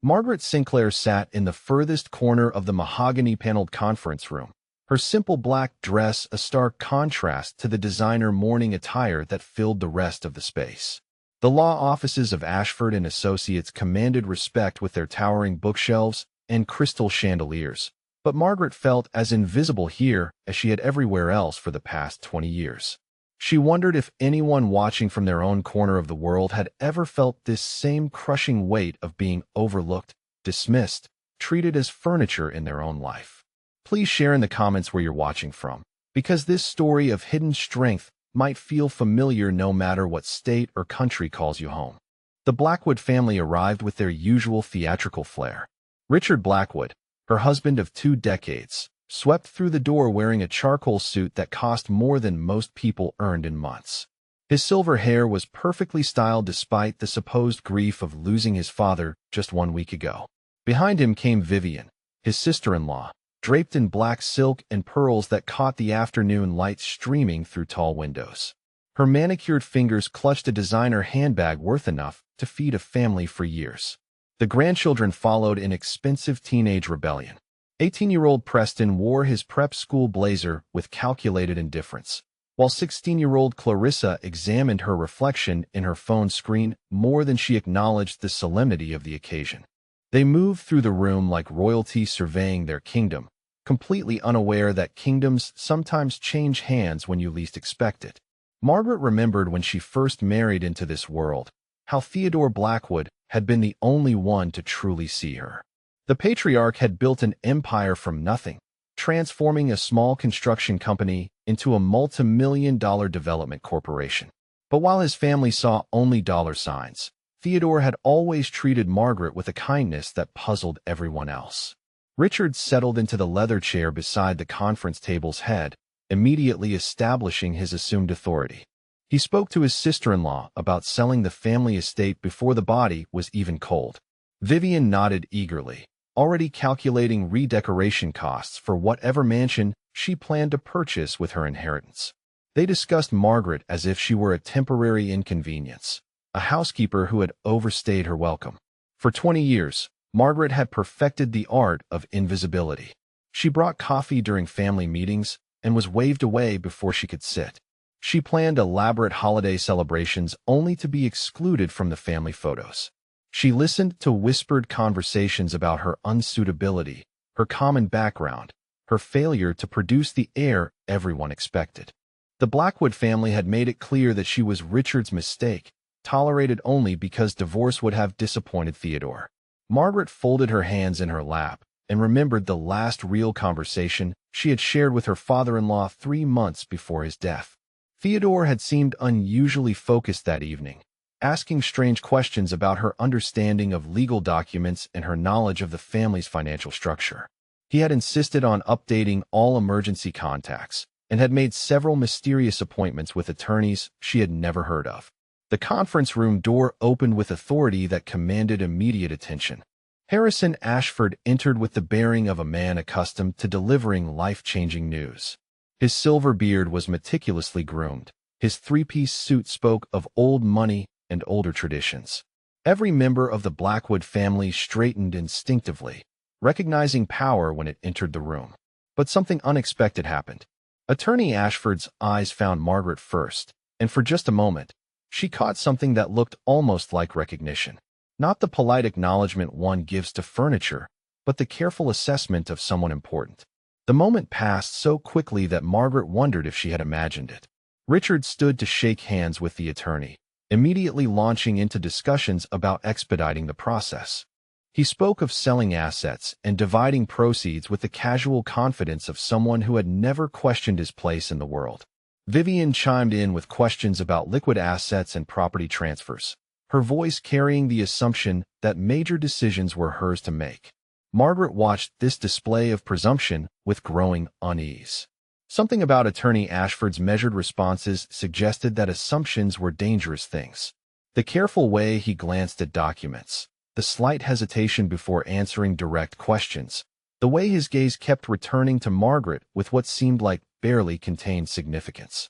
Margaret Sinclair sat in the furthest corner of the mahogany-paneled conference room, her simple black dress a stark contrast to the designer morning attire that filled the rest of the space. The law offices of Ashford and Associates commanded respect with their towering bookshelves and crystal chandeliers, but Margaret felt as invisible here as she had everywhere else for the past 20 years. She wondered if anyone watching from their own corner of the world had ever felt this same crushing weight of being overlooked, dismissed, treated as furniture in their own life. Please share in the comments where you're watching from, because this story of hidden strength might feel familiar no matter what state or country calls you home. The Blackwood family arrived with their usual theatrical flair. Richard Blackwood, her husband of 2 decades, swept through the door wearing a charcoal suit that cost more than most people earned in months. His silver hair was perfectly styled despite the supposed grief of losing his father just 1 week ago. Behind him came Vivian, his sister-in-law, draped in black silk and pearls that caught the afternoon light streaming through tall windows. Her manicured fingers clutched a designer handbag worth enough to feed a family for years. The grandchildren followed in expensive teenage rebellion. 18-year-old Preston wore his prep school blazer with calculated indifference, while 16-year-old Clarissa examined her reflection in her phone screen more than she acknowledged the solemnity of the occasion. They moved through the room like royalty surveying their kingdom, completely unaware that kingdoms sometimes change hands when you least expect it. Margaret remembered when she first married into this world, how Theodore Blackwood had been the only one to truly see her. The patriarch had built an empire from nothing, transforming a small construction company into a multi-million-dollar development corporation. But while his family saw only dollar signs, Theodore had always treated Margaret with a kindness that puzzled everyone else. Richard settled into the leather chair beside the conference table's head, immediately establishing his assumed authority. He spoke to his sister-in-law about selling the family estate before the body was even cold. Vivian nodded eagerly, already calculating redecoration costs for whatever mansion she planned to purchase with her inheritance. They discussed Margaret as if she were a temporary inconvenience, a housekeeper who had overstayed her welcome. For 20 years, Margaret had perfected the art of invisibility. She brought coffee during family meetings and was waved away before she could sit. She planned elaborate holiday celebrations only to be excluded from the family photos. She listened to whispered conversations about her unsuitability, her common background, her failure to produce the heir everyone expected. The Blackwood family had made it clear that she was Richard's mistake, tolerated only because divorce would have disappointed Theodore. Margaret folded her hands in her lap and remembered the last real conversation she had shared with her father-in-law 3 months before his death. Theodore had seemed unusually focused that evening, asking strange questions about her understanding of legal documents and her knowledge of the family's financial structure. He had insisted on updating all emergency contacts and had made several mysterious appointments with attorneys she had never heard of. The conference room door opened with authority that commanded immediate attention. Harrison Ashford entered with the bearing of a man accustomed to delivering life-changing news. His silver beard was meticulously groomed. His 3-piece suit spoke of old money and older traditions. Every member of the Blackwood family straightened instinctively, recognizing power when it entered the room. But something unexpected happened. Attorney Ashford's eyes found Margaret first, and for just a moment, she caught something that looked almost like recognition. Not the polite acknowledgement one gives to furniture, but the careful assessment of someone important. The moment passed so quickly that Margaret wondered if she had imagined it. Richard stood to shake hands with the attorney, immediately launching into discussions about expediting the process. He spoke of selling assets and dividing proceeds with the casual confidence of someone who had never questioned his place in the world. Vivian chimed in with questions about liquid assets and property transfers, her voice carrying the assumption that major decisions were hers to make. Margaret watched this display of presumption with growing unease. Something about Attorney Ashford's measured responses suggested that assumptions were dangerous things. The careful way he glanced at documents, the slight hesitation before answering direct questions, the way his gaze kept returning to Margaret with what seemed like barely contained significance.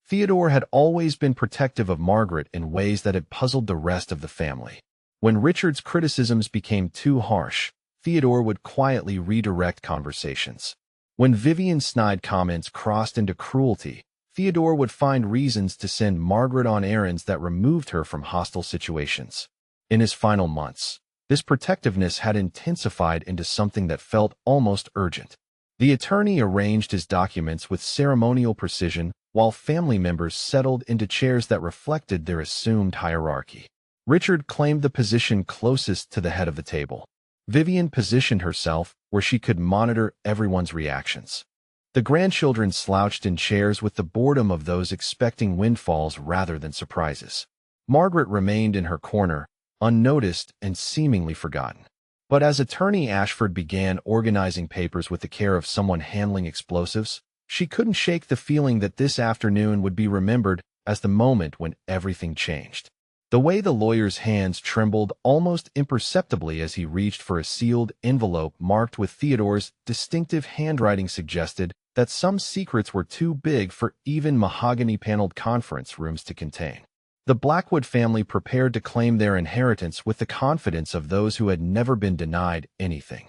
Theodore had always been protective of Margaret in ways that had puzzled the rest of the family. When Richard's criticisms became too harsh, Theodore would quietly redirect conversations. When Vivian's snide comments crossed into cruelty, Theodore would find reasons to send Margaret on errands that removed her from hostile situations. In his final months, this protectiveness had intensified into something that felt almost urgent. The attorney arranged his documents with ceremonial precision, while family members settled into chairs that reflected their assumed hierarchy. Richard claimed the position closest to the head of the table. Vivian positioned herself where she could monitor everyone's reactions. The grandchildren slouched in chairs with the boredom of those expecting windfalls rather than surprises. Margaret remained in her corner, unnoticed and seemingly forgotten. But as Attorney Ashford began organizing papers with the care of someone handling explosives, she couldn't shake the feeling that this afternoon would be remembered as the moment when everything changed. The way the lawyer's hands trembled almost imperceptibly as he reached for a sealed envelope marked with Theodore's distinctive handwriting suggested that some secrets were too big for even mahogany-paneled conference rooms to contain. The Blackwood family prepared to claim their inheritance with the confidence of those who had never been denied anything.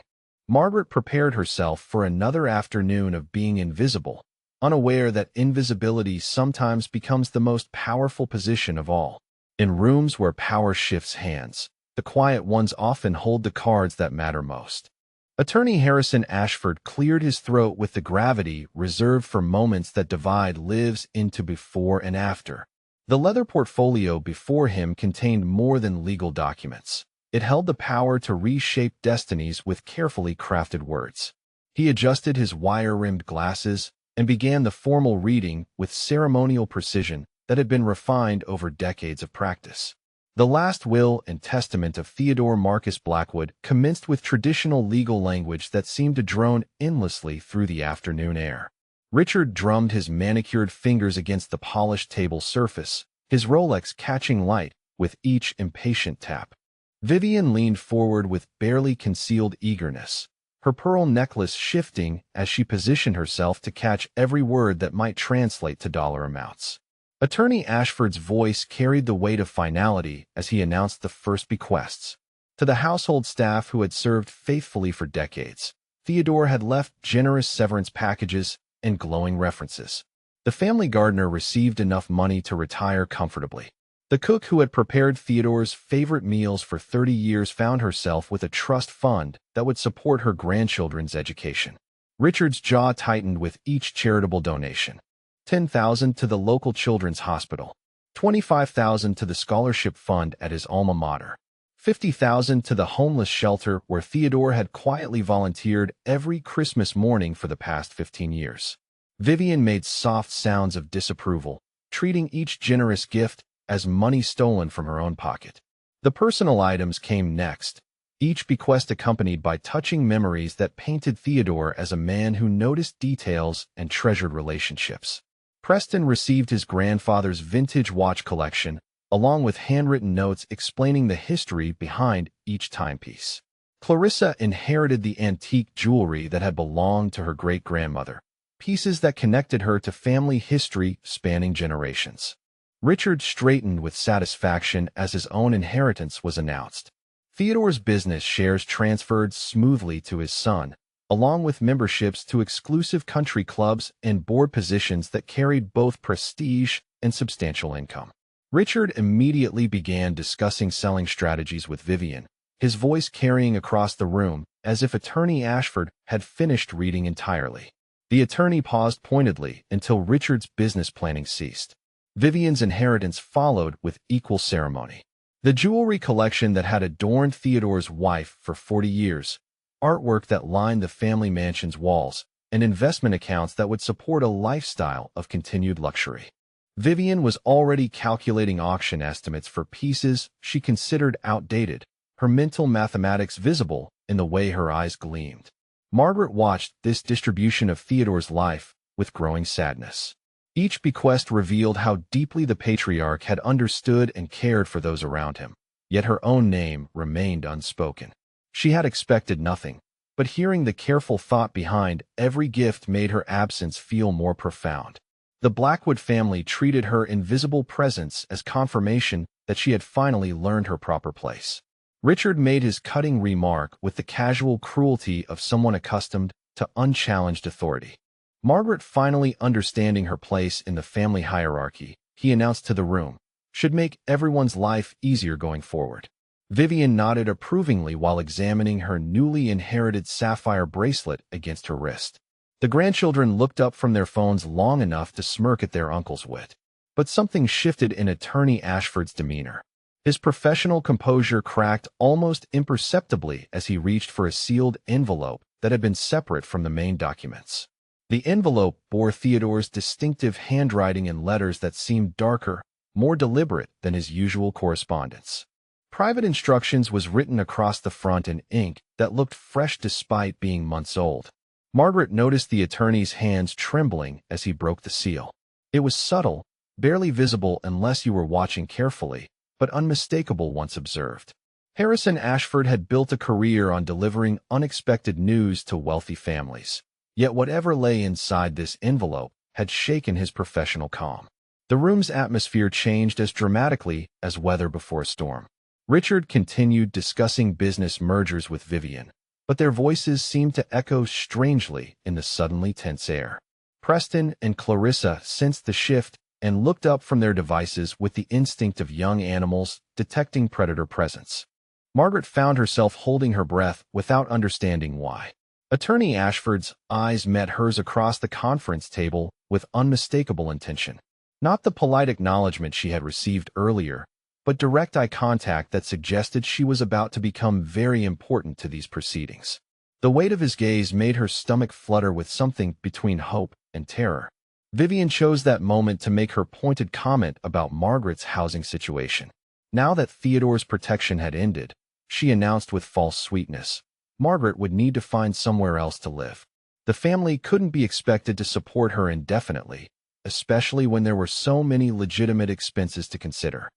Margaret prepared herself for another afternoon of being invisible, unaware that invisibility sometimes becomes the most powerful position of all. In rooms where power shifts hands, the quiet ones often hold the cards that matter most. Attorney Harrison Ashford cleared his throat with the gravity reserved for moments that divide lives into before and after. The leather portfolio before him contained more than legal documents. It held the power to reshape destinies with carefully crafted words. He adjusted his wire-rimmed glasses and began the formal reading with ceremonial precision that had been refined over decades of practice. The last will and testament of Theodore Marcus Blackwood commenced with traditional legal language that seemed to drone endlessly through the afternoon air. Richard drummed his manicured fingers against the polished table surface, his Rolex catching light with each impatient tap. Vivian leaned forward with barely concealed eagerness, her pearl necklace shifting as she positioned herself to catch every word that might translate to dollar amounts. Attorney Ashford's voice carried the weight of finality as he announced the first bequests. To the household staff who had served faithfully for decades, Theodore had left generous severance packages and glowing references. The family gardener received enough money to retire comfortably. The cook who had prepared Theodore's favorite meals for 30 years found herself with a trust fund that would support her grandchildren's education. Richard's jaw tightened with each charitable donation. $10,000 to the local children's hospital, $25,000 to the scholarship fund at his alma mater, $50,000 to the homeless shelter where Theodore had quietly volunteered every Christmas morning for the past 15 years. Vivian made soft sounds of disapproval, treating each generous gift as money stolen from her own pocket. The personal items came next, each bequest accompanied by touching memories that painted Theodore as a man who noticed details and treasured relationships. Preston received his grandfather's vintage watch collection, along with handwritten notes explaining the history behind each timepiece. Clarissa inherited the antique jewelry that had belonged to her great-grandmother, pieces that connected her to family history spanning generations. Richard straightened with satisfaction as his own inheritance was announced. Theodore's business shares transferred smoothly to his son, along with memberships to exclusive country clubs and board positions that carried both prestige and substantial income. Richard immediately began discussing selling strategies with Vivian, his voice carrying across the room as if Attorney Ashford had finished reading entirely. The attorney paused pointedly until Richard's business planning ceased. Vivian's inheritance followed with equal ceremony. The jewelry collection that had adorned Theodore's wife for 40 years, artwork that lined the family mansion's walls, and investment accounts that would support a lifestyle of continued luxury. Vivian was already calculating auction estimates for pieces she considered outdated, her mental mathematics visible in the way her eyes gleamed. Margaret watched this distribution of Theodore's life with growing sadness. Each bequest revealed how deeply the patriarch had understood and cared for those around him, yet her own name remained unspoken. She had expected nothing, but hearing the careful thought behind every gift made her absence feel more profound. The Blackwood family treated her invisible presence as confirmation that she had finally learned her proper place. Richard made his cutting remark with the casual cruelty of someone accustomed to unchallenged authority. Margaret, finally understanding her place in the family hierarchy, he announced to the room, should make everyone's life easier going forward. Vivian nodded approvingly while examining her newly inherited sapphire bracelet against her wrist. The grandchildren looked up from their phones long enough to smirk at their uncle's wit. But something shifted in Attorney Ashford's demeanor. His professional composure cracked almost imperceptibly as he reached for a sealed envelope that had been separate from the main documents. The envelope bore Theodore's distinctive handwriting in letters that seemed darker, more deliberate than his usual correspondence. Private instructions was written across the front in ink that looked fresh despite being months old. Margaret noticed the attorney's hands trembling as he broke the seal. It was subtle, barely visible unless you were watching carefully, but unmistakable once observed. Harrison Ashford had built a career on delivering unexpected news to wealthy families. Yet whatever lay inside this envelope had shaken his professional calm. The room's atmosphere changed as dramatically as weather before a storm. Richard continued discussing business mergers with Vivian, but their voices seemed to echo strangely in the suddenly tense air. Preston and Clarissa sensed the shift and looked up from their devices with the instinct of young animals detecting predator presence. Margaret found herself holding her breath without understanding why. Attorney Ashford's eyes met hers across the conference table with unmistakable intention. Not the polite acknowledgement she had received earlier, but direct eye contact that suggested she was about to become very important to these proceedings. The weight of his gaze made her stomach flutter with something between hope and terror. Vivian chose that moment to make her pointed comment about Margaret's housing situation. Now that Theodore's protection had ended, she announced with false sweetness, Margaret would need to find somewhere else to live. The family couldn't be expected to support her indefinitely, especially when there were so many legitimate expenses to consider.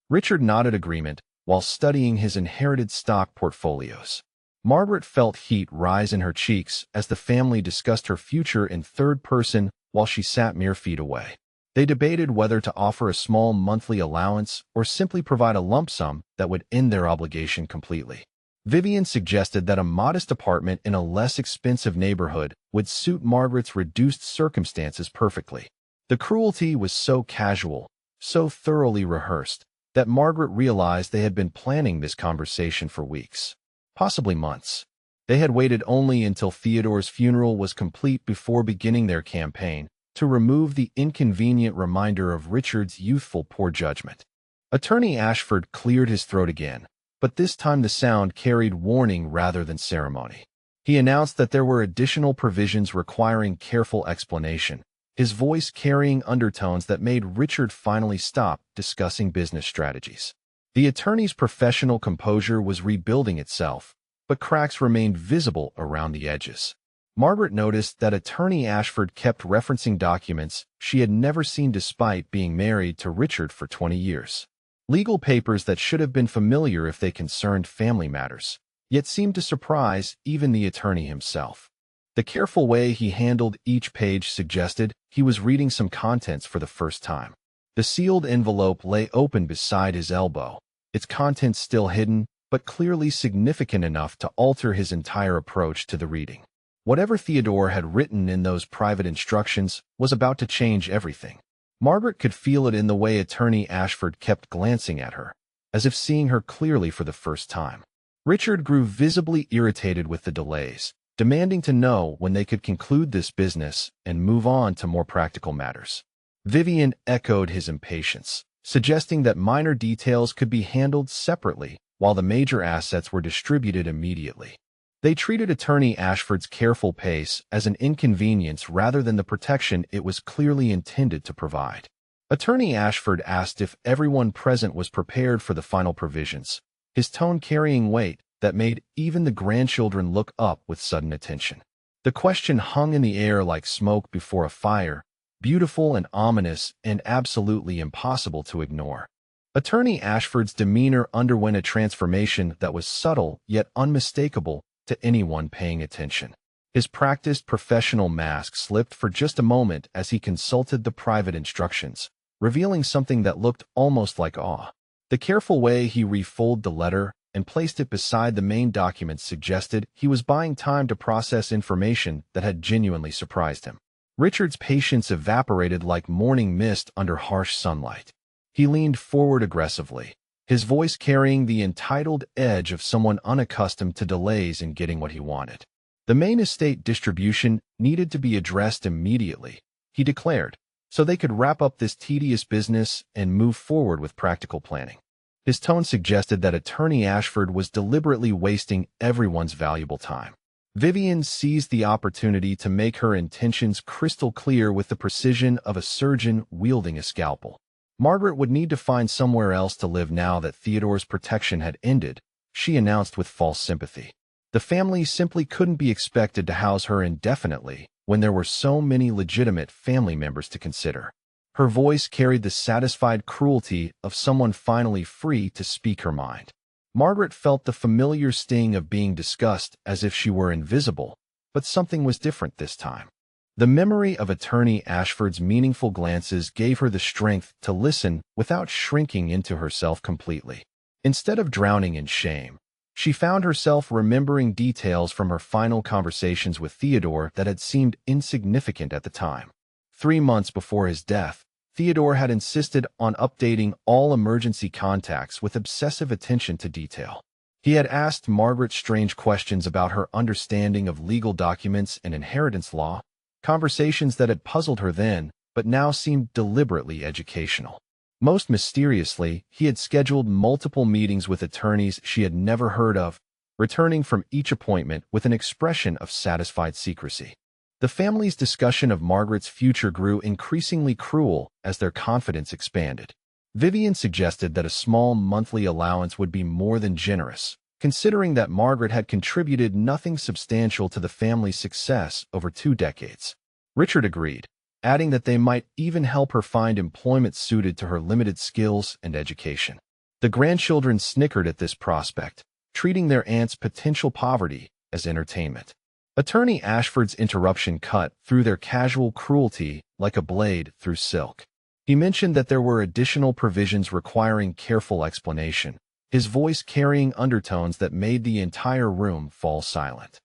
Richard nodded agreement while studying his inherited stock portfolios. Margaret felt heat rise in her cheeks as the family discussed her future in third person while she sat mere feet away. They debated whether to offer a small monthly allowance or simply provide a lump sum that would end their obligation completely. Vivian suggested that a modest apartment in a less expensive neighborhood would suit Margaret's reduced circumstances perfectly. The cruelty was so casual, so thoroughly rehearsed, that Margaret realized they had been planning this conversation for weeks, possibly months. They had waited only until Theodore's funeral was complete before beginning their campaign to remove the inconvenient reminder of Richard's youthful poor judgment. Attorney Ashford cleared his throat again, but this time the sound carried warning rather than ceremony. He announced that there were additional provisions requiring careful explanation, his voice carrying undertones that made Richard finally stop discussing business strategies. The attorney's professional composure was rebuilding itself, but cracks remained visible around the edges. Margaret noticed that Attorney Ashford kept referencing documents she had never seen despite being married to Richard for 20 years. Legal papers that should have been familiar if they concerned family matters, yet seemed to surprise even the attorney himself. The careful way he handled each page suggested he was reading some contents for the first time. The sealed envelope lay open beside his elbow, its contents still hidden, but clearly significant enough to alter his entire approach to the reading. Whatever Theodore had written in those private instructions was about to change everything. Margaret could feel it in the way Attorney Ashford kept glancing at her, as if seeing her clearly for the first time. Richard grew visibly irritated with the delays, demanding to know when they could conclude this business and move on to more practical matters. Vivian echoed his impatience, suggesting that minor details could be handled separately while the major assets were distributed immediately. They treated Attorney Ashford's careful pace as an inconvenience rather than the protection it was clearly intended to provide. Attorney Ashford asked if everyone present was prepared for the final provisions, his tone carrying weight that made even the grandchildren look up with sudden attention. The question hung in the air like smoke before a fire, beautiful and ominous and absolutely impossible to ignore. Attorney Ashford's demeanor underwent a transformation that was subtle yet unmistakable to anyone paying attention. His practiced professional mask slipped for just a moment as he consulted the private instructions, revealing something that looked almost like awe. The careful way he refolded the letter, and placed it beside the main documents suggested he was buying time to process information that had genuinely surprised him. Richard's patience evaporated like morning mist under harsh sunlight. He leaned forward aggressively, his voice carrying the entitled edge of someone unaccustomed to delays in getting what he wanted. The main estate distribution needed to be addressed immediately, he declared, so they could wrap up this tedious business and move forward with practical planning. His tone suggested that Attorney Ashford was deliberately wasting everyone's valuable time. Vivian seized the opportunity to make her intentions crystal clear with the precision of a surgeon wielding a scalpel. Margaret would need to find somewhere else to live now that Theodore's protection had ended, she announced with false sympathy. The family simply couldn't be expected to house her indefinitely when there were so many legitimate family members to consider. Her voice carried the satisfied cruelty of someone finally free to speak her mind. Margaret felt the familiar sting of being discussed as if she were invisible, but something was different this time. The memory of Attorney Ashford's meaningful glances gave her the strength to listen without shrinking into herself completely. Instead of drowning in shame, she found herself remembering details from her final conversations with Theodore that had seemed insignificant at the time. 3 months before his death, Theodore had insisted on updating all emergency contacts with obsessive attention to detail. He had asked Margaret strange questions about her understanding of legal documents and inheritance law, conversations that had puzzled her then, but now seemed deliberately educational. Most mysteriously, he had scheduled multiple meetings with attorneys she had never heard of, returning from each appointment with an expression of satisfied secrecy. The family's discussion of Margaret's future grew increasingly cruel as their confidence expanded. Vivian suggested that a small monthly allowance would be more than generous, considering that Margaret had contributed nothing substantial to the family's success over 2 decades. Richard agreed, adding that they might even help her find employment suited to her limited skills and education. The grandchildren snickered at this prospect, treating their aunt's potential poverty as entertainment. Attorney Ashford's interruption cut through their casual cruelty like a blade through silk. He mentioned that there were additional provisions requiring careful explanation, his voice carrying undertones that made the entire room fall silent.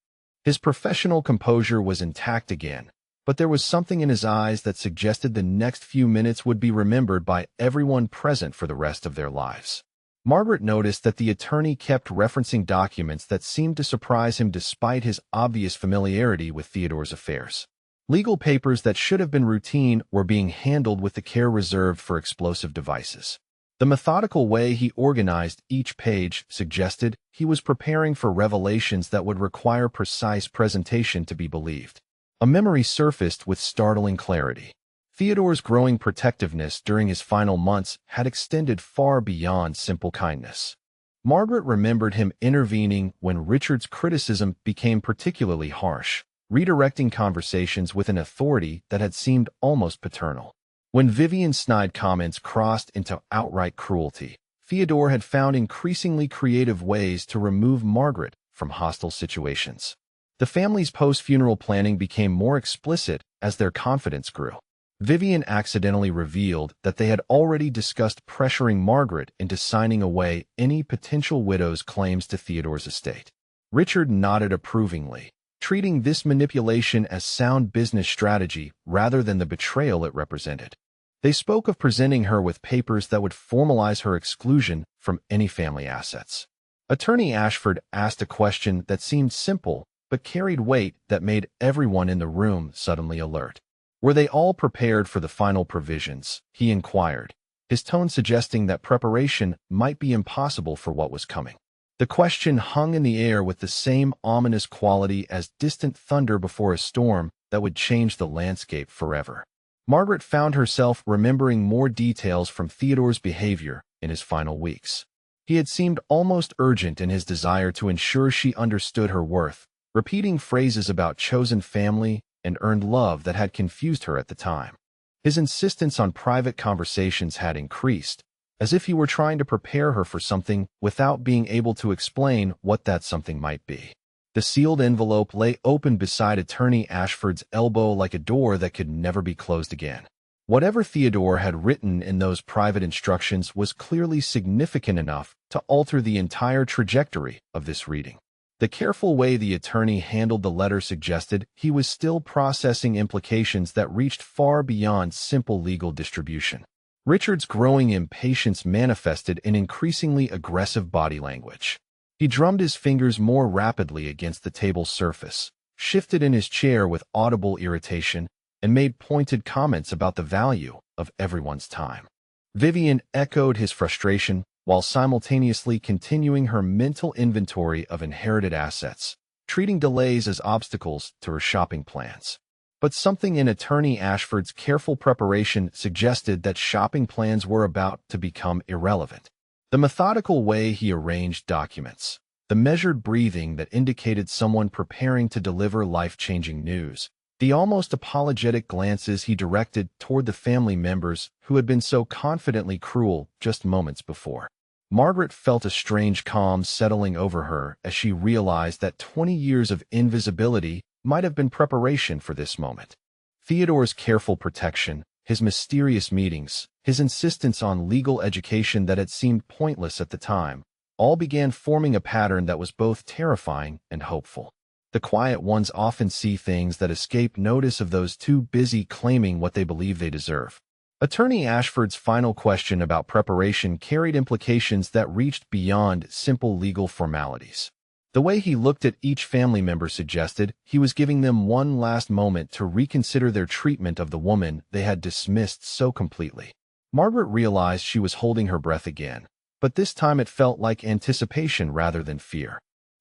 His professional composure was intact again, but there was something in his eyes that suggested the next few minutes would be remembered by everyone present for the rest of their lives. Margaret noticed that the attorney kept referencing documents that seemed to surprise him despite his obvious familiarity with Theodore's affairs. Legal papers that should have been routine were being handled with the care reserved for explosive devices. The methodical way he organized each page suggested he was preparing for revelations that would require precise presentation to be believed. A memory surfaced with startling clarity. Theodore's growing protectiveness during his final months had extended far beyond simple kindness. Margaret remembered him intervening when Richard's criticism became particularly harsh, redirecting conversations with an authority that had seemed almost paternal. When Vivian's snide comments crossed into outright cruelty, Theodore had found increasingly creative ways to remove Margaret from hostile situations. The family's post-funeral planning became more explicit as their confidence grew. Vivian accidentally revealed that they had already discussed pressuring Margaret into signing away any potential widow's claims to Theodore's estate. Richard nodded approvingly, treating this manipulation as sound business strategy rather than the betrayal it represented. They spoke of presenting her with papers that would formalize her exclusion from any family assets. Attorney Ashford asked a question that seemed simple but carried weight that made everyone in the room suddenly alert. Were they all prepared for the final provisions? He inquired, his tone suggesting that preparation might be impossible for what was coming. The question hung in the air with the same ominous quality as distant thunder before a storm that would change the landscape forever. Margaret found herself remembering more details from Theodore's behavior in his final weeks. He had seemed almost urgent in his desire to ensure she understood her worth, repeating phrases about chosen family and earned love that had confused her at the time. His insistence on private conversations had increased, as if he were trying to prepare her for something without being able to explain what that something might be. The sealed envelope lay open beside Attorney Ashford's elbow like a door that could never be closed again. Whatever Theodore had written in those private instructions was clearly significant enough to alter the entire trajectory of this reading. The careful way the attorney handled the letter suggested he was still processing implications that reached far beyond simple legal distribution. Richard's growing impatience manifested in increasingly aggressive body language. He drummed his fingers more rapidly against the table's surface, shifted in his chair with audible irritation, and made pointed comments about the value of everyone's time. Vivian echoed his frustration while simultaneously continuing her mental inventory of inherited assets, treating delays as obstacles to her shopping plans. But something in Attorney Ashford's careful preparation suggested that shopping plans were about to become irrelevant. The methodical way he arranged documents, the measured breathing that indicated someone preparing to deliver life-changing news, the almost apologetic glances he directed toward the family members who had been so confidently cruel just moments before. Margaret felt a strange calm settling over her as she realized that 20 years of invisibility might have been preparation for this moment. Theodore's careful protection, his mysterious meetings, his insistence on legal education that had seemed pointless at the time, all began forming a pattern that was both terrifying and hopeful. The quiet ones often see things that escape notice of those too busy claiming what they believe they deserve. Attorney Ashford's final question about preparation carried implications that reached beyond simple legal formalities. The way he looked at each family member suggested he was giving them one last moment to reconsider their treatment of the woman they had dismissed so completely. Margaret realized she was holding her breath again, but this time it felt like anticipation rather than fear.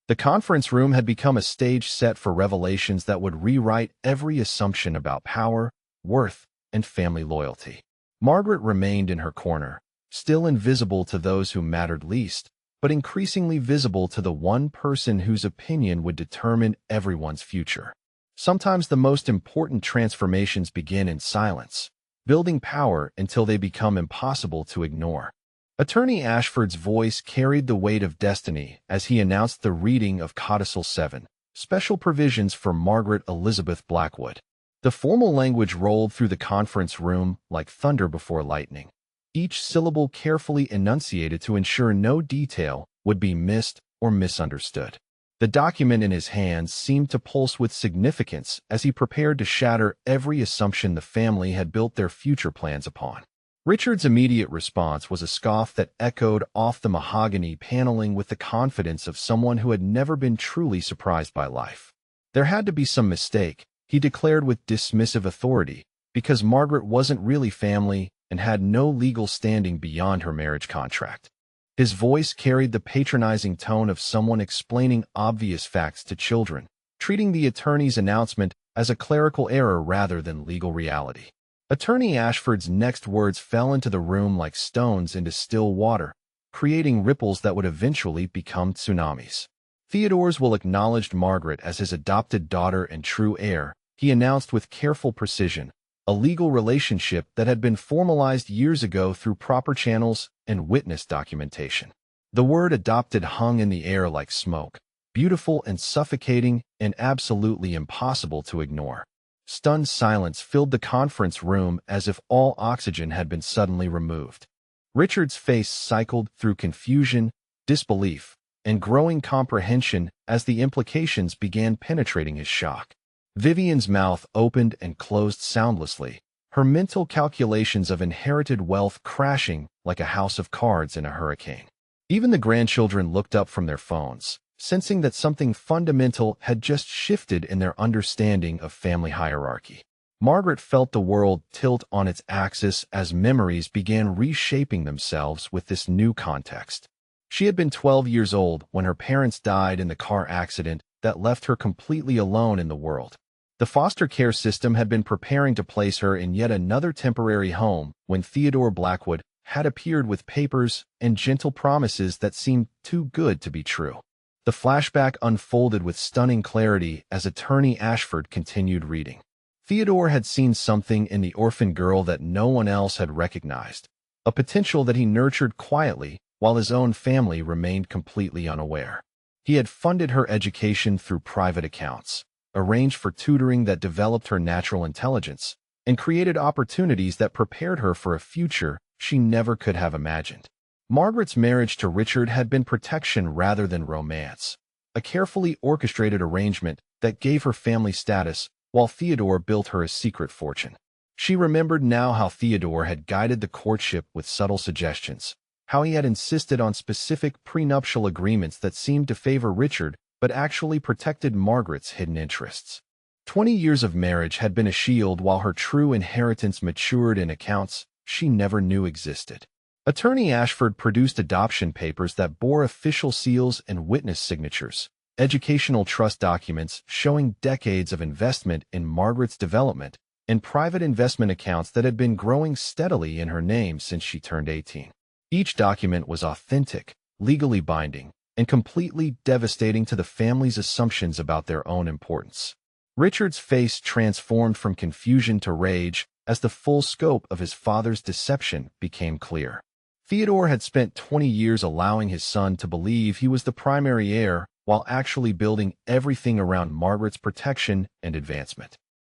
The conference room had become a stage set for revelations that would rewrite every assumption about power, worth, and family loyalty. Margaret remained in her corner, still invisible to those who mattered least, but increasingly visible to the one person whose opinion would determine everyone's future. Sometimes the most important transformations begin in silence, building power until they become impossible to ignore. Attorney Ashford's voice carried the weight of destiny as he announced the reading of Codicil 7, Special Provisions for Margaret Elizabeth Blackwood. The formal language rolled through the conference room like thunder before lightning, each syllable carefully enunciated to ensure no detail would be missed or misunderstood. The document in his hands seemed to pulse with significance as he prepared to shatter every assumption the family had built their future plans upon. Richard's immediate response was a scoff that echoed off the mahogany paneling with the confidence of someone who had never been truly surprised by life. There had to be some mistake, he declared with dismissive authority, because Margaret wasn't really family and had no legal standing beyond her marriage contract. His voice carried the patronizing tone of someone explaining obvious facts to children, treating the attorney's announcement as a clerical error rather than legal reality. Attorney Ashford's next words fell into the room like stones into still water, creating ripples that would eventually become tsunamis. Theodore's will acknowledged Margaret as his adopted daughter and true heir, he announced with careful precision, a legal relationship that had been formalized years ago through proper channels and witness documentation. The word adopted hung in the air like smoke, beautiful and suffocating and absolutely impossible to ignore. Stunned silence filled the conference room as if all oxygen had been suddenly removed. Richard's face cycled through confusion, disbelief, and growing comprehension as the implications began penetrating his shock. Vivian's mouth opened and closed soundlessly, her mental calculations of inherited wealth crashing like a house of cards in a hurricane. Even the grandchildren looked up from their phones, sensing that something fundamental had just shifted in their understanding of family hierarchy. Margaret felt the world tilt on its axis as memories began reshaping themselves with this new context. She had been 12 years old when her parents died in the car accident that left her completely alone in the world. The foster care system had been preparing to place her in yet another temporary home when Theodore Blackwood had appeared with papers and gentle promises that seemed too good to be true. The flashback unfolded with stunning clarity as Attorney Ashford continued reading. Theodore had seen something in the orphan girl that no one else had recognized, a potential that he nurtured quietly while his own family remained completely unaware. He had funded her education through private accounts, arranged for tutoring that developed her natural intelligence, and created opportunities that prepared her for a future she never could have imagined. Margaret's marriage to Richard had been protection rather than romance, a carefully orchestrated arrangement that gave her family status while Theodore built her a secret fortune. She remembered now how Theodore had guided the courtship with subtle suggestions, how he had insisted on specific prenuptial agreements that seemed to favor Richard but actually protected Margaret's hidden interests. 20 years of marriage had been a shield while her true inheritance matured in accounts she never knew existed. Attorney Ashford produced adoption papers that bore official seals and witness signatures, educational trust documents showing decades of investment in Margaret's development, and private investment accounts that had been growing steadily in her name since she turned 18. Each document was authentic, legally binding, and completely devastating to the family's assumptions about their own importance. Richard's face transformed from confusion to rage as the full scope of his father's deception became clear. Theodore had spent 20 years allowing his son to believe he was the primary heir while actually building everything around Margaret's protection and advancement.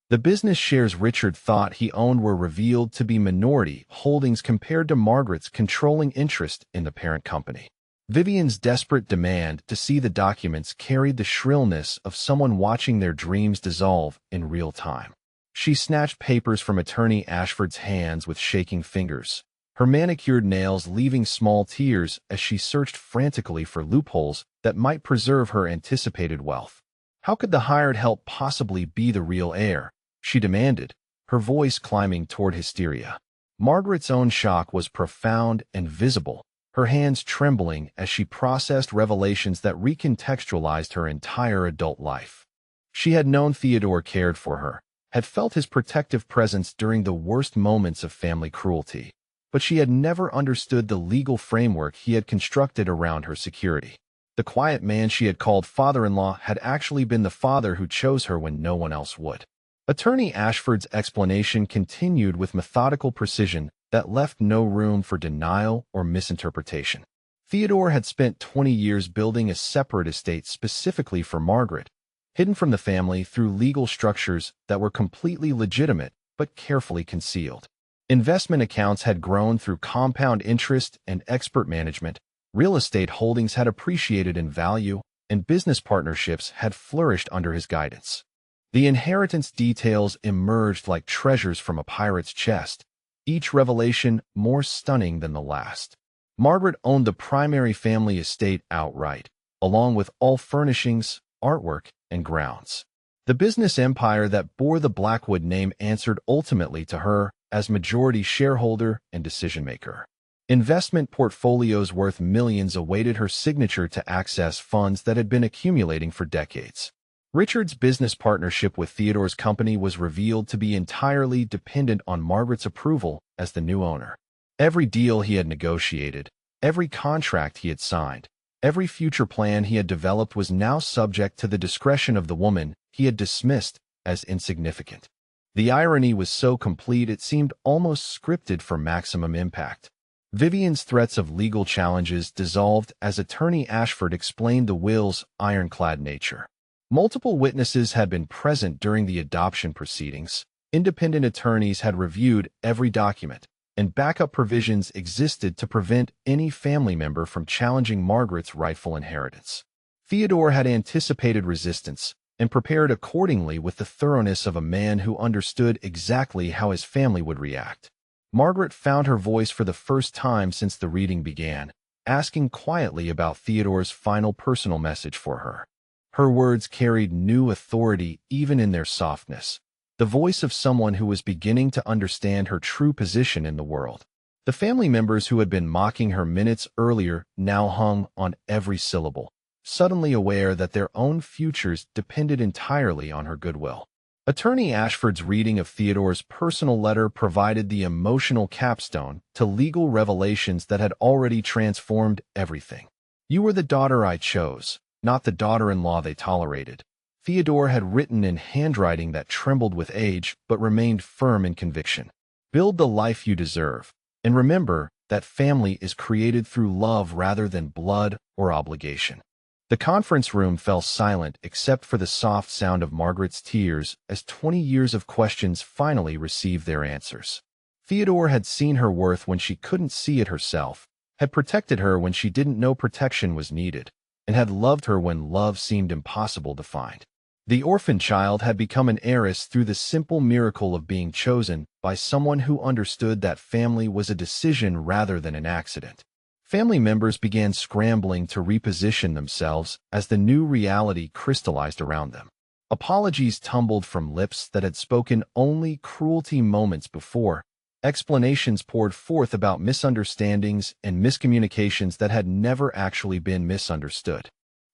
The business shares Richard thought he owned were revealed to be minority holdings compared to Margaret's controlling interest in the parent company. Vivian's desperate demand to see the documents carried the shrillness of someone watching their dreams dissolve in real time. She snatched papers from Attorney Ashford's hands with shaking fingers, her manicured nails leaving small tears as she searched frantically for loopholes that might preserve her anticipated wealth. How could the hired help possibly be the real heir? She demanded, her voice climbing toward hysteria. Margaret's own shock was profound and visible, her hands trembling as she processed revelations that recontextualized her entire adult life. She had known Theodore cared for her, had felt his protective presence during the worst moments of family cruelty, but she had never understood the legal framework he had constructed around her security. The quiet man she had called father-in-law had actually been the father who chose her when no one else would. Attorney Ashford's explanation continued with methodical precision that left no room for denial or misinterpretation. Theodore had spent 20 years building a separate estate specifically for Margaret, hidden from the family through legal structures that were completely legitimate but carefully concealed. Investment accounts had grown through compound interest and expert management, real estate holdings had appreciated in value, and business partnerships had flourished under his guidance. The inheritance details emerged like treasures from a pirate's chest, each revelation more stunning than the last. Margaret owned the primary family estate outright, along with all furnishings, artwork, and grounds. The business empire that bore the Blackwood name answered ultimately to her as majority shareholder and decision-maker. Investment portfolios worth millions awaited her signature to access funds that had been accumulating for decades. Richard's business partnership with Theodore's company was revealed to be entirely dependent on Margaret's approval as the new owner. Every deal he had negotiated, every contract he had signed, every future plan he had developed was now subject to the discretion of the woman he had dismissed as insignificant. The irony was so complete it seemed almost scripted for maximum impact. Vivian's threats of legal challenges dissolved as Attorney Ashford explained the will's ironclad nature. Multiple witnesses had been present during the adoption proceedings, independent attorneys had reviewed every document, and backup provisions existed to prevent any family member from challenging Margaret's rightful inheritance. Theodore had anticipated resistance and prepared accordingly with the thoroughness of a man who understood exactly how his family would react. Margaret found her voice for the first time since the reading began, asking quietly about Theodore's final personal message for her. Her words carried new authority even in their softness, the voice of someone who was beginning to understand her true position in the world. The family members who had been mocking her minutes earlier now hung on every syllable, suddenly aware that their own futures depended entirely on her goodwill. Attorney Ashford's reading of Theodore's personal letter provided the emotional capstone to legal revelations that had already transformed everything. "You were the daughter I chose, not the daughter-in-law they tolerated," Theodore had written in handwriting that trembled with age but remained firm in conviction. "Build the life you deserve, and remember that family is created through love rather than blood or obligation." The conference room fell silent except for the soft sound of Margaret's tears as 20 years of questions finally received their answers. Theodore had seen her worth when she couldn't see it herself, had protected her when she didn't know protection was needed, and had loved her when love seemed impossible to find. The orphan child had become an heiress through the simple miracle of being chosen by someone who understood that family was a decision rather than an accident. Family members began scrambling to reposition themselves as the new reality crystallized around them. Apologies tumbled from lips that had spoken only cruelty moments before. Explanations poured forth about misunderstandings and miscommunications that had never actually been misunderstood.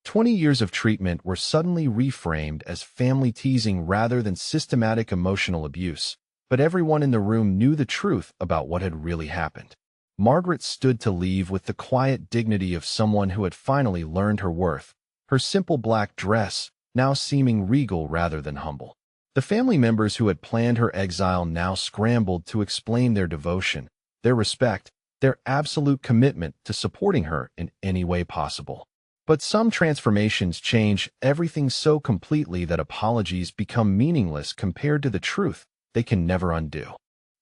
20 years of treatment were suddenly reframed as family teasing rather than systematic emotional abuse, but everyone in the room knew the truth about what had really happened. Margaret stood to leave with the quiet dignity of someone who had finally learned her worth, her simple black dress now seeming regal rather than humble. The family members who had planned her exile now scrambled to explain their devotion, their respect, their absolute commitment to supporting her in any way possible. But some transformations change everything so completely that apologies become meaningless compared to the truth they can never undo.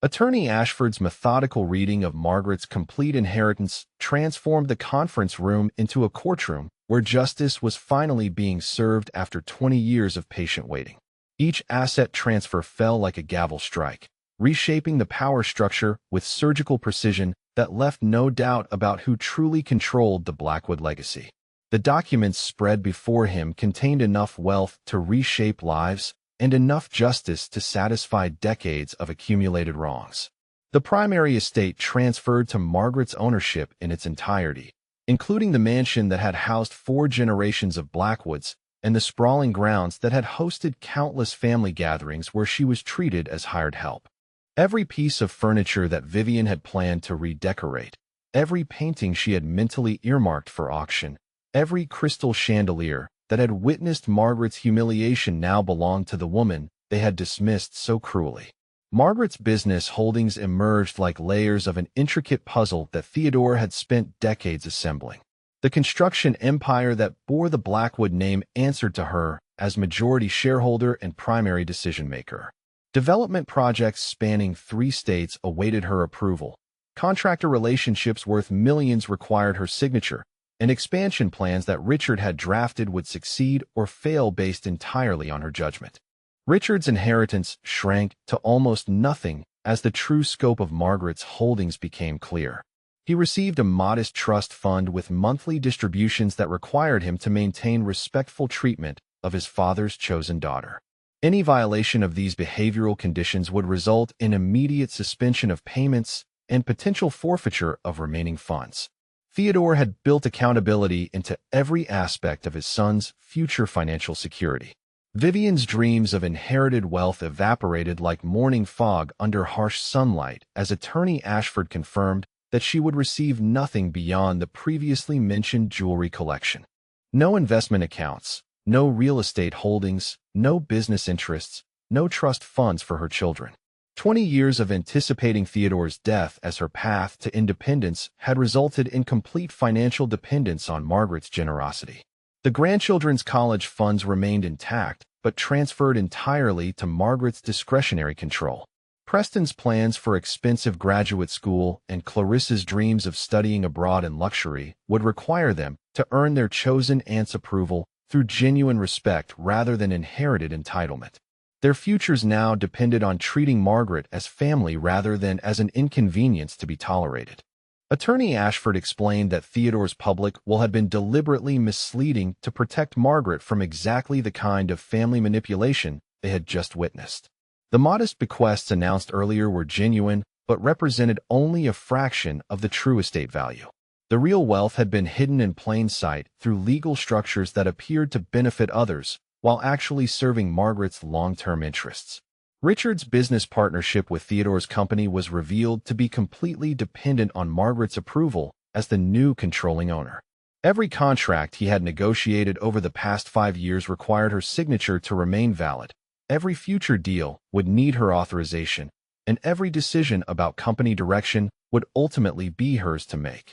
Attorney Ashford's methodical reading of Margaret's complete inheritance transformed the conference room into a courtroom where justice was finally being served after 20 years of patient waiting. Each asset transfer fell like a gavel strike, reshaping the power structure with surgical precision that left no doubt about who truly controlled the Blackwood legacy. The documents spread before him contained enough wealth to reshape lives and enough justice to satisfy decades of accumulated wrongs. The primary estate transferred to Margaret's ownership in its entirety, including the mansion that had housed 4 generations of Blackwoods and the sprawling grounds that had hosted countless family gatherings where she was treated as hired help. Every piece of furniture that Vivian had planned to redecorate, every painting she had mentally earmarked for auction, every crystal chandelier that had witnessed Margaret's humiliation now belonged to the woman they had dismissed so cruelly. Margaret's business holdings emerged like layers of an intricate puzzle that Theodore had spent decades assembling. The construction empire that bore the Blackwood name answered to her as majority shareholder and primary decision-maker. Development projects spanning 3 states awaited her approval. Contractor relationships worth millions required her signature, and expansion plans that Richard had drafted would succeed or fail based entirely on her judgment. Richard's inheritance shrank to almost nothing as the true scope of Margaret's holdings became clear. He received a modest trust fund with monthly distributions that required him to maintain respectful treatment of his father's chosen daughter. Any violation of these behavioral conditions would result in immediate suspension of payments and potential forfeiture of remaining funds. Theodore had built accountability into every aspect of his son's future financial security. Vivian's dreams of inherited wealth evaporated like morning fog under harsh sunlight as Attorney Ashford confirmed that she would receive nothing beyond the previously mentioned jewelry collection. No investment accounts, no real estate holdings, no business interests, no trust funds for her children. 20 years of anticipating Theodore's death as her path to independence had resulted in complete financial dependence on Margaret's generosity. The grandchildren's college funds remained intact, but transferred entirely to Margaret's discretionary control. Preston's plans for expensive graduate school and Clarissa's dreams of studying abroad in luxury would require them to earn their chosen aunt's approval through genuine respect rather than inherited entitlement. Their futures now depended on treating Margaret as family rather than as an inconvenience to be tolerated. Attorney Ashford explained that Theodore's public will had been deliberately misleading to protect Margaret from exactly the kind of family manipulation they had just witnessed. The modest bequests announced earlier were genuine, but represented only a fraction of the true estate value. The real wealth had been hidden in plain sight through legal structures that appeared to benefit others, while actually serving Margaret's long-term interests. Richard's business partnership with Theodore's company was revealed to be completely dependent on Margaret's approval as the new controlling owner. Every contract he had negotiated over the past 5 years required her signature to remain valid. Every future deal would need her authorization, and every decision about company direction would ultimately be hers to make.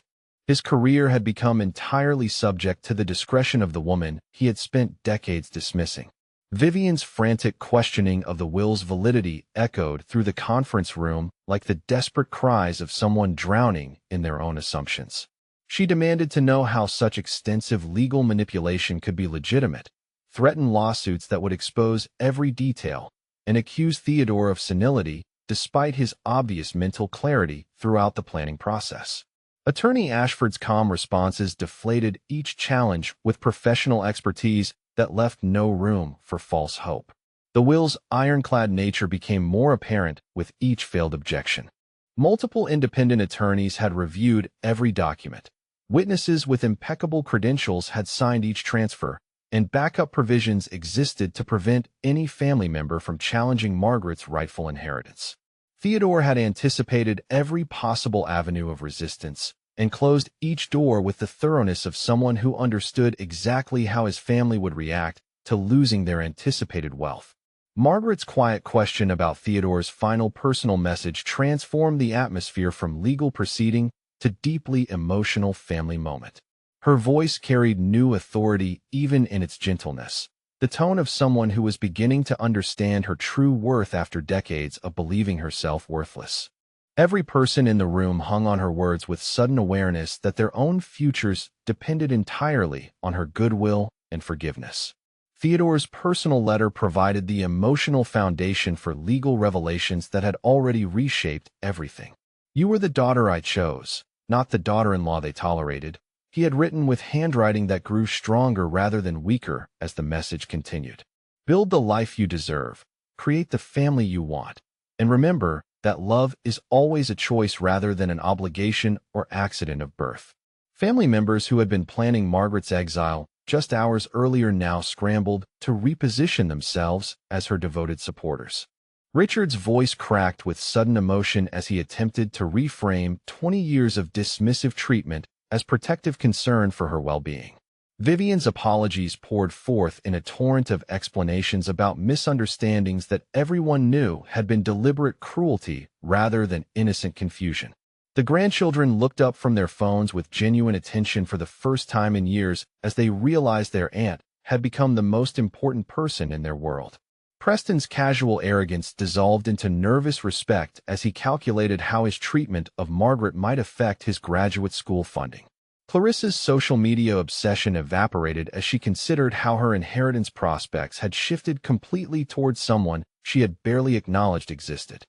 His career had become entirely subject to the discretion of the woman he had spent decades dismissing. Vivian's frantic questioning of the will's validity echoed through the conference room like the desperate cries of someone drowning in their own assumptions. She demanded to know how such extensive legal manipulation could be legitimate, threatened lawsuits that would expose every detail, and accused Theodore of senility despite his obvious mental clarity throughout the planning process. Attorney Ashford's calm responses deflated each challenge with professional expertise that left no room for false hope. The will's ironclad nature became more apparent with each failed objection. Multiple independent attorneys had reviewed every document. Witnesses with impeccable credentials had signed each transfer, and backup provisions existed to prevent any family member from challenging Margaret's rightful inheritance. Theodore had anticipated every possible avenue of resistance and closed each door with the thoroughness of someone who understood exactly how his family would react to losing their anticipated wealth. Margaret's quiet question about Theodore's final personal message transformed the atmosphere from legal proceeding to deeply emotional family moment. Her voice carried new authority even in its gentleness, the tone of someone who was beginning to understand her true worth after decades of believing herself worthless. Every person in the room hung on her words with sudden awareness that their own futures depended entirely on her goodwill and forgiveness. Theodore's personal letter provided the emotional foundation for legal revelations that had already reshaped everything. "You were the daughter I chose, not the daughter-in-law they tolerated," he had written with handwriting that grew stronger rather than weaker as the message continued. "Build the life you deserve, create the family you want, and remember that love is always a choice rather than an obligation or accident of birth." Family members who had been planning Margaret's exile just hours earlier now scrambled to reposition themselves as her devoted supporters. Richard's voice cracked with sudden emotion as he attempted to reframe 20 years of dismissive treatment as protective concern for her well-being. Vivian's apologies poured forth in a torrent of explanations about misunderstandings that everyone knew had been deliberate cruelty rather than innocent confusion. The grandchildren looked up from their phones with genuine attention for the first time in years as they realized their aunt had become the most important person in their world. Preston's casual arrogance dissolved into nervous respect as he calculated how his treatment of Margaret might affect his graduate school funding. Clarissa's social media obsession evaporated as she considered how her inheritance prospects had shifted completely towards someone she had barely acknowledged existed.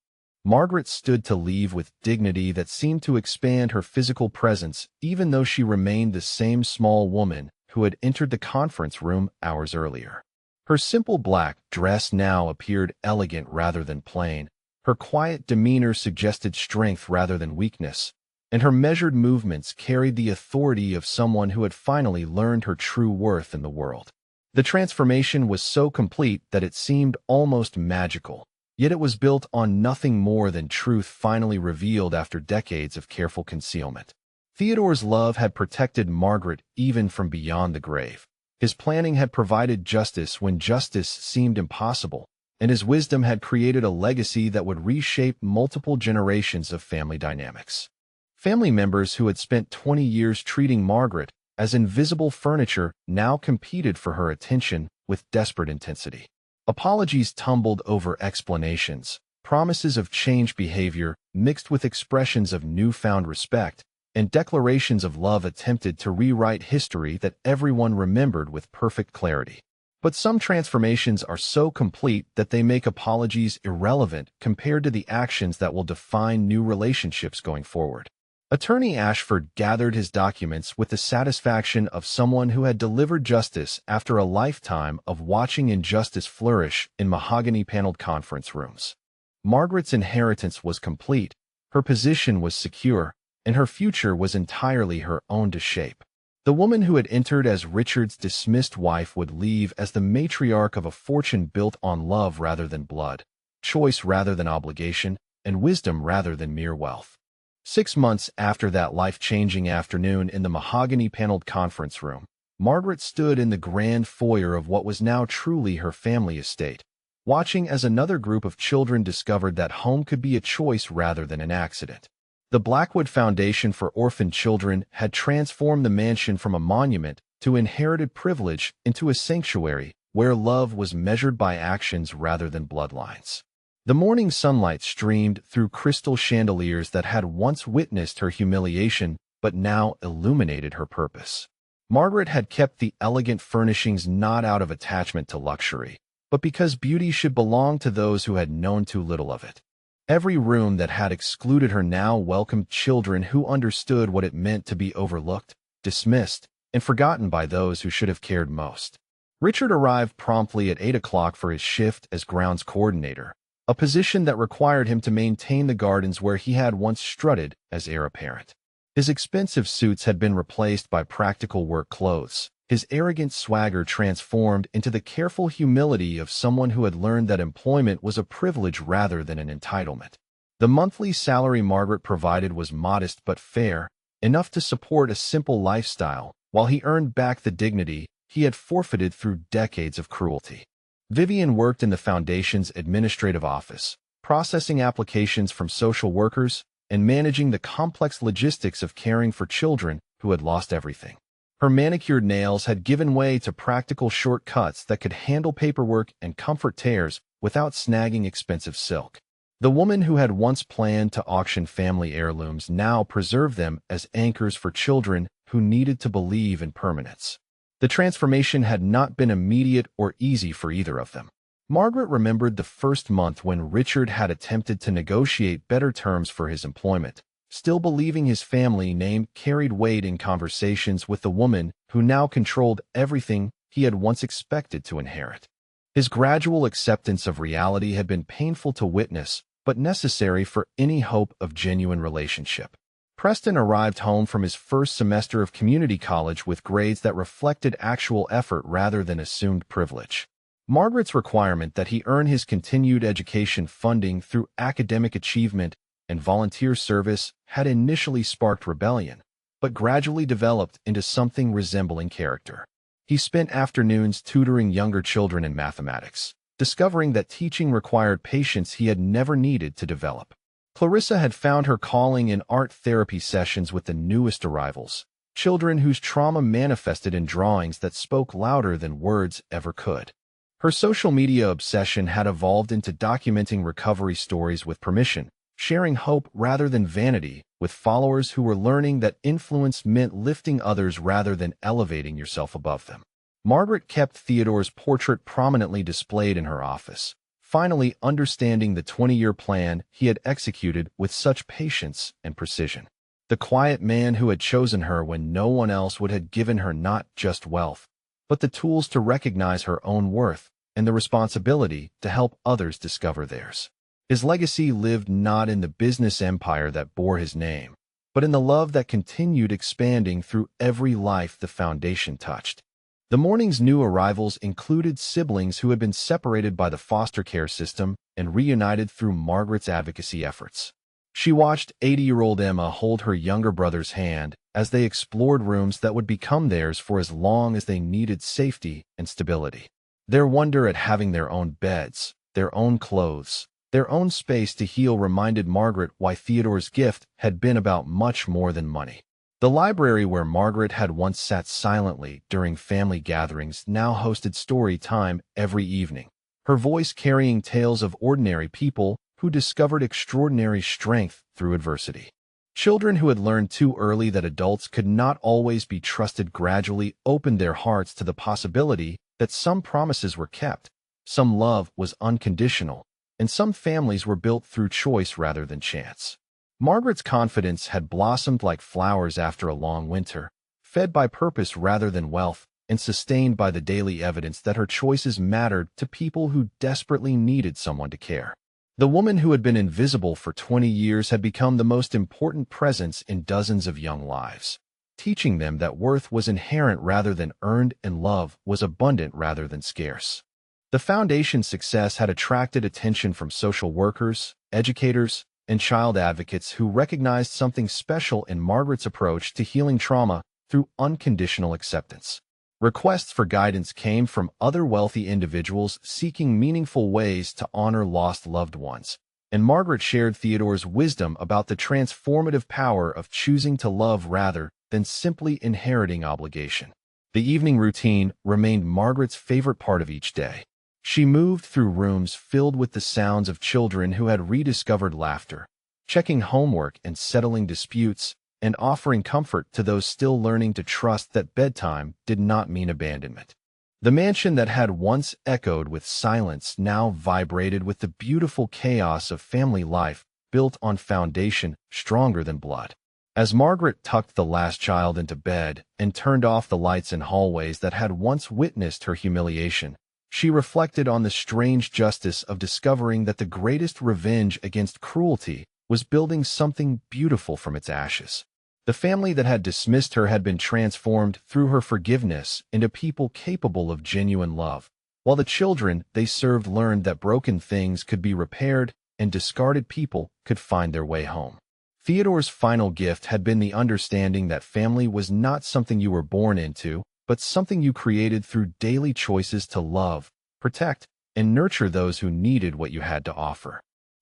Margaret stood to leave with dignity that seemed to expand her physical presence, even though she remained the same small woman who had entered the conference room hours earlier. Her simple black dress now appeared elegant rather than plain. Her quiet demeanor suggested strength rather than weakness, and her measured movements carried the authority of someone who had finally learned her true worth in the world. The transformation was so complete that it seemed almost magical, yet it was built on nothing more than truth finally revealed after decades of careful concealment. Theodore's love had protected Margaret even from beyond the grave. His planning had provided justice when justice seemed impossible, and his wisdom had created a legacy that would reshape multiple generations of family dynamics. Family members who had spent 20 years treating Margaret as invisible furniture now competed for her attention with desperate intensity. Apologies tumbled over explanations, promises of changed behavior mixed with expressions of newfound respect, and declarations of love attempted to rewrite history that everyone remembered with perfect clarity. But some transformations are so complete that they make apologies irrelevant compared to the actions that will define new relationships going forward. Attorney Ashford gathered his documents with the satisfaction of someone who had delivered justice after a lifetime of watching injustice flourish in mahogany-paneled conference rooms. Margaret's inheritance was complete, her position was secure, and her future was entirely her own to shape. The woman who had entered as Richard's dismissed wife would leave as the matriarch of a fortune built on love rather than blood, choice rather than obligation, and wisdom rather than mere wealth. 6 months after that life-changing afternoon in the mahogany-paneled conference room, Margaret stood in the grand foyer of what was now truly her family estate, watching as another group of children discovered that home could be a choice rather than an accident. The Blackwood Foundation for Orphan Children had transformed the mansion from a monument to inherited privilege into a sanctuary where love was measured by actions rather than bloodlines. The morning sunlight streamed through crystal chandeliers that had once witnessed her humiliation but now illuminated her purpose. Margaret had kept the elegant furnishings not out of attachment to luxury, but because beauty should belong to those who had known too little of it. Every room that had excluded her now welcomed children who understood what it meant to be overlooked, dismissed, and forgotten by those who should have cared most. Richard arrived promptly at 8 o'clock for his shift as grounds coordinator, a position that required him to maintain the gardens where he had once strutted as heir apparent. His expensive suits had been replaced by practical work clothes, his arrogant swagger transformed into the careful humility of someone who had learned that employment was a privilege rather than an entitlement. The monthly salary Margaret provided was modest but fair, enough to support a simple lifestyle, while he earned back the dignity he had forfeited through decades of cruelty. Vivian worked in the Foundation's administrative office, processing applications from social workers and managing the complex logistics of caring for children who had lost everything. Her manicured nails had given way to practical shortcuts that could handle paperwork and comfort tears without snagging expensive silk. The woman who had once planned to auction family heirlooms now preserved them as anchors for children who needed to believe in permanence. The transformation had not been immediate or easy for either of them. Margaret remembered the first month when Richard had attempted to negotiate better terms for his employment, still believing his family name carried weight in conversations with the woman who now controlled everything he had once expected to inherit. His gradual acceptance of reality had been painful to witness, but necessary for any hope of genuine relationship. Preston arrived home from his first semester of community college with grades that reflected actual effort rather than assumed privilege. Margaret's requirement that he earn his continued education funding through academic achievement and volunteer service had initially sparked rebellion, but gradually developed into something resembling character. He spent afternoons tutoring younger children in mathematics, discovering that teaching required patience he had never needed to develop. Clarissa had found her calling in art therapy sessions with the newest arrivals, children whose trauma manifested in drawings that spoke louder than words ever could. Her social media obsession had evolved into documenting recovery stories with permission, sharing hope rather than vanity, with followers who were learning that influence meant lifting others rather than elevating yourself above them. Margaret kept Theodore's portrait prominently displayed in her office, finally understanding the 20-year plan he had executed with such patience and precision. The quiet man who had chosen her when no one else would have given her not just wealth, but the tools to recognize her own worth and the responsibility to help others discover theirs. His legacy lived not in the business empire that bore his name, but in the love that continued expanding through every life the Foundation touched. The morning's new arrivals included siblings who had been separated by the foster care system and reunited through Margaret's advocacy efforts. She watched 80-year-old Emma hold her younger brother's hand as they explored rooms that would become theirs for as long as they needed safety and stability. Their wonder at having their own beds, their own clothes, their own space to heal reminded Margaret why Theodore's gift had been about much more than money. The library where Margaret had once sat silently during family gatherings now hosted story time every evening, her voice carrying tales of ordinary people who discovered extraordinary strength through adversity. Children who had learned too early that adults could not always be trusted gradually opened their hearts to the possibility that some promises were kept, some love was unconditional, and some families were built through choice rather than chance. Margaret's confidence had blossomed like flowers after a long winter, fed by purpose rather than wealth, and sustained by the daily evidence that her choices mattered to people who desperately needed someone to care. The woman who had been invisible for 20 years had become the most important presence in dozens of young lives, teaching them that worth was inherent rather than earned and love was abundant rather than scarce. The Foundation's success had attracted attention from social workers, educators, and child advocates who recognized something special in Margaret's approach to healing trauma through unconditional acceptance. Requests for guidance came from other wealthy individuals seeking meaningful ways to honor lost loved ones, and Margaret shared Theodore's wisdom about the transformative power of choosing to love rather than simply inheriting obligation. The evening routine remained Margaret's favorite part of each day. She moved through rooms filled with the sounds of children who had rediscovered laughter, checking homework and settling disputes, and offering comfort to those still learning to trust that bedtime did not mean abandonment. The mansion that had once echoed with silence now vibrated with the beautiful chaos of family life built on foundation stronger than blood. As Margaret tucked the last child into bed and turned off the lights in hallways that had once witnessed her humiliation, she reflected on the strange justice of discovering that the greatest revenge against cruelty was building something beautiful from its ashes. The family that had dismissed her had been transformed through her forgiveness into people capable of genuine love, while the children they served learned that broken things could be repaired and discarded people could find their way home. Theodore's final gift had been the understanding that family was not something you were born into, but something you created through daily choices to love, protect, and nurture those who needed what you had to offer.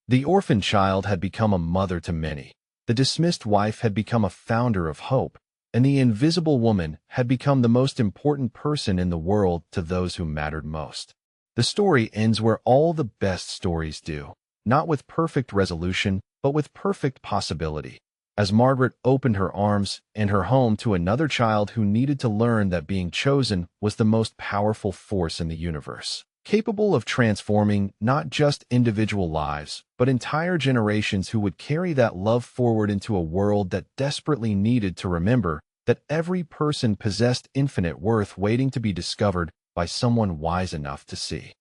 The orphan child had become a mother to many. The dismissed wife had become a founder of hope, and the invisible woman had become the most important person in the world to those who mattered most. The story ends where all the best stories do, not with perfect resolution, but with perfect possibility. As Margaret opened her arms and her home to another child who needed to learn that being chosen was the most powerful force in the universe, capable of transforming not just individual lives, but entire generations who would carry that love forward into a world that desperately needed to remember that every person possessed infinite worth waiting to be discovered by someone wise enough to see.